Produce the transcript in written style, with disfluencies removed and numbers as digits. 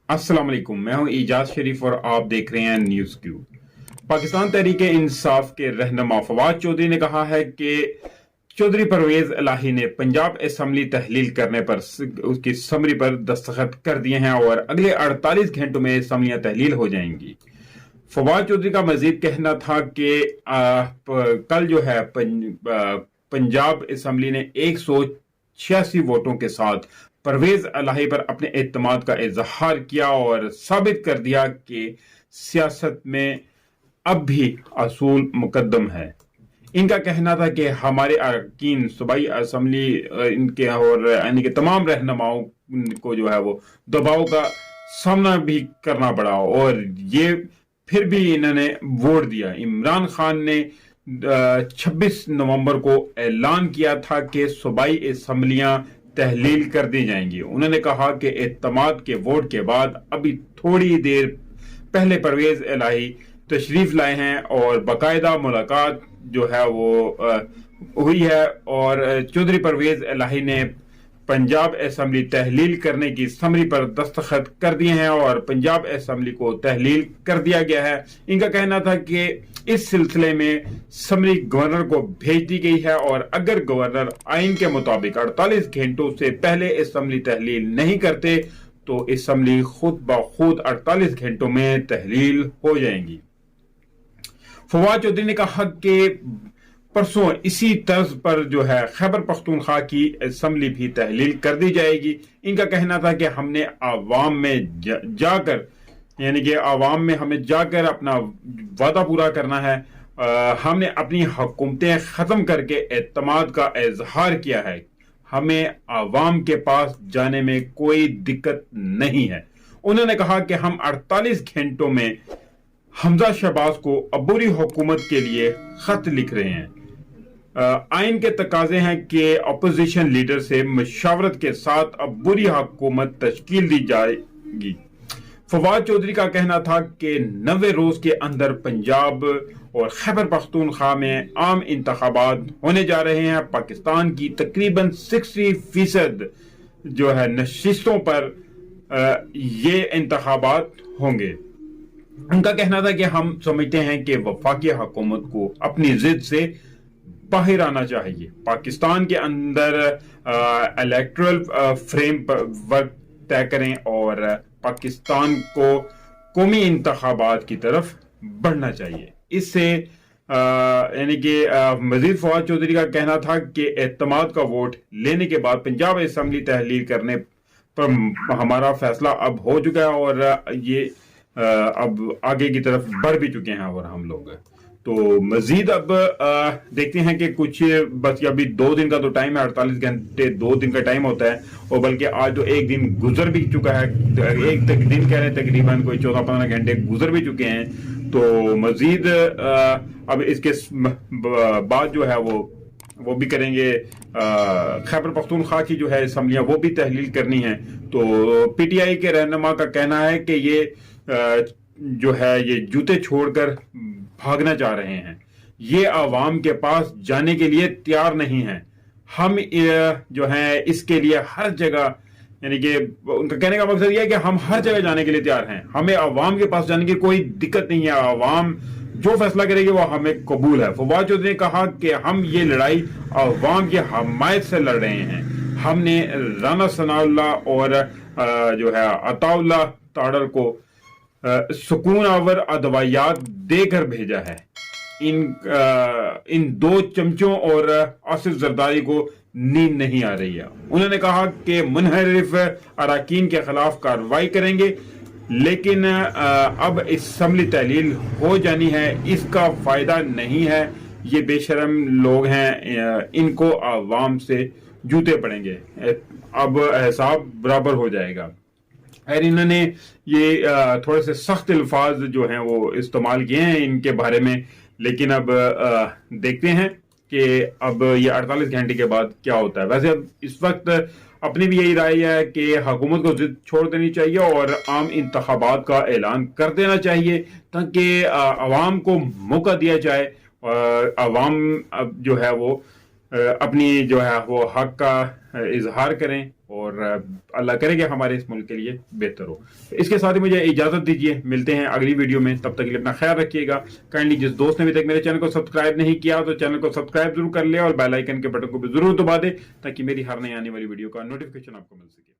अस्सलाम वालेकुम। मैं हूं इजाज शरीफ और आप देख रहे हैं न्यूज क्यूब। पाकिस्तान तहरीक इंसाफ के रहनुमा फवाद चौधरी ने कहा है कि चौधरी परवेज इलाही ने पंजाब असेंबली तहलील करने पर उसकी समरी पर दस्तखत कर दिए हैं और अगले 48 घंटों में असम्बलियां तहलील हो जाएंगी। फवाद चौधरी का मजीद कहना था कि कल जो है पंजाब असेंबली ने 186 वोटों के साथ परवेज इलाही पर अपने एतमाद का इजहार किया और साबित कर दिया कि सियासत में अब भी असूल मुकद्दम है। इनका कहना था कि हमारे अरकान सूबाई असेंबली इनके और यानी कि तमाम रहनुमाओं को जो है वो दबाव का सामना भी करना पड़ा और ये फिर भी इन्होंने वोट दिया। इमरान खान ने 26 नवंबर को ऐलान किया था कि सूबाई असेंबलियां तहलील कर दी जाएंगी। उन्होंने कहा कि एतमाद के वोट के बाद अभी थोड़ी देर पहले परवेज इलाही तशरीफ लाए हैं और बाकायदा मुलाकात जो है वो हुई है और चौधरी परवेज इलाही ने पंजाब असेंबली तहलील करने की समरी पर दस्तखत कर दिए हैं और पंजाब असेंबली को तहलील कर दिया गया है। इनका कहना था कि इस सिलसिले में समरी गवर्नर को भेज दी गई है और अगर गवर्नर आइन के मुताबिक 48 घंटों से पहले असेंबली तहलील नहीं करते तो असेंबली खुद ब खुद 48 घंटों में तहलील हो जाएंगी। फवाद चौधरी ने कहा कि परसों इसी तर्ज पर जो है खैबर पख्तूनख्वा की असेंबली भी तहलील कर दी जाएगी। इनका कहना था कि हमने आवाम में जाकर यानी कि आवाम में हमें जाकर अपना वादा पूरा करना है। हमने अपनी हुकूमतें ख़त्म करके एतमाद का इजहार किया है। हमें आवाम के पास जाने में कोई दिक्कत नहीं है। उन्होंने कहा कि हम 48 घंटों में हमजा शहबाज को अबूरी हुकूमत के लिए खत लिख रहे हैं। आइन के तकाजे हैं कि अपोजिशन लीडर से मशावरत के साथ अबूरी हुकूमत तश्कील दी जाएगी। फवाद चौधरी का कहना था कि 90 रोज के अंदर पंजाब और खैबर पख्तूनख्वा में आम इंतखाबात होने जा रहे हैं। पाकिस्तान की तकरीबन 60% जो है नशिस्तों पर ये इंतखाबात होंगे। उनका कहना था कि हम समझते हैं कि वफाकी हुकूमत को अपनी जिद से बाहर आना चाहिए। पाकिस्तान के अंदर इलेक्टोरल फ्रेम वर्क तय करें और पाकिस्तान को कौमी इंतखाबात की तरफ बढ़ना चाहिए। इससे यानी कि मजीद फवाद चौधरी का कहना था कि एतमाद का वोट लेने के बाद पंजाब असेंबली तहलील करने पर हमारा फैसला अब हो चुका है और ये अब आगे की तरफ बढ़ भी चुके हैं और हम लोग तो मजीद अब देखते हैं कि कुछ बस अभी 2 दिन का तो टाइम है। 48 घंटे 2 दिन का टाइम होता है और बल्कि आज तो एक दिन गुजर भी चुका है। एक दिन कह रहे हैं तकरीबन कोई 14-15 घंटे गुजर भी चुके हैं। तो मजीद अब इसके बाद जो है वो भी करेंगे। खैबर पख्तूनख्वा की जो है असम्बलियां वो भी तहलील करनी है। तो पीटीआई के रहनुमा का कहना है कि ये जो है ये जूते छोड़कर भागना चाह रहे हैं। ये आवाम के पास जाने के लिए तैयार नहीं है। हम जो है इसके लिए हर जगह यानी कि उनका कहने का मकसद यह है कि हम हर जगह जाने के लिए तैयार हैं। हमें आवाम के पास जाने की कोई दिक्कत नहीं है। आवाम जो फैसला करेगी वो हमें कबूल है। फवाद चौधरी ने कहा कि हम ये लड़ाई आवाम की हमायत से लड़ रहे हैं। हमने राना सनाउल्लाह और जो है अताउल्लाह ताड़र को सुकून आवर अदवायात देकर भेजा है। इन 2 चमचों और आसिफ जरदारी को नींद नहीं आ रही है। उन्होंने कहा कि मुनहरिफ अरकान के खिलाफ कार्रवाई करेंगे लेकिन अब असेंबली तहलील हो जानी है। इसका फायदा नहीं है। ये बेशरम लोग हैं, इनको आवाम से जूते पड़ेंगे। अब हिसाब बराबर हो जाएगा। और इन्होंने ये थोड़े से सख्त अल्फाज जो हैं वो इस्तेमाल किए हैं इनके बारे में। लेकिन अब देखते हैं कि अब ये 48 घंटे के बाद क्या होता है। वैसे अब इस वक्त अपनी भी यही राय है कि हुकूमत को जिद छोड़ देनी चाहिए और आम इंतखाबात का ऐलान कर देना चाहिए ताकि आवाम को मौका दिया जाए और आवाम अब जो है वो अपनी जो है वो हक का इजहार करें। اور اللہ کرے کہ ہمارے اس ملک کے لیے بہتر ہو. اس کے ساتھ ہی مجھے اجازت دیجیے, ملتے ہیں اگلی ویڈیو میں, تب تک کے لیے اپنا خیال رکھیے گا. کائنڈلی جس دوست نے ابھی تک میرے چینل کو سبسکرائب نہیں کیا تو چینل کو سبسکرائب ضرور کر لے اور بیل آئیکن کے بٹن کو بھی ضرور دبا دے تاکہ میری ہر نئی آنے والی ویڈیو کا نوٹیفکیشن آپ کو مل سکے.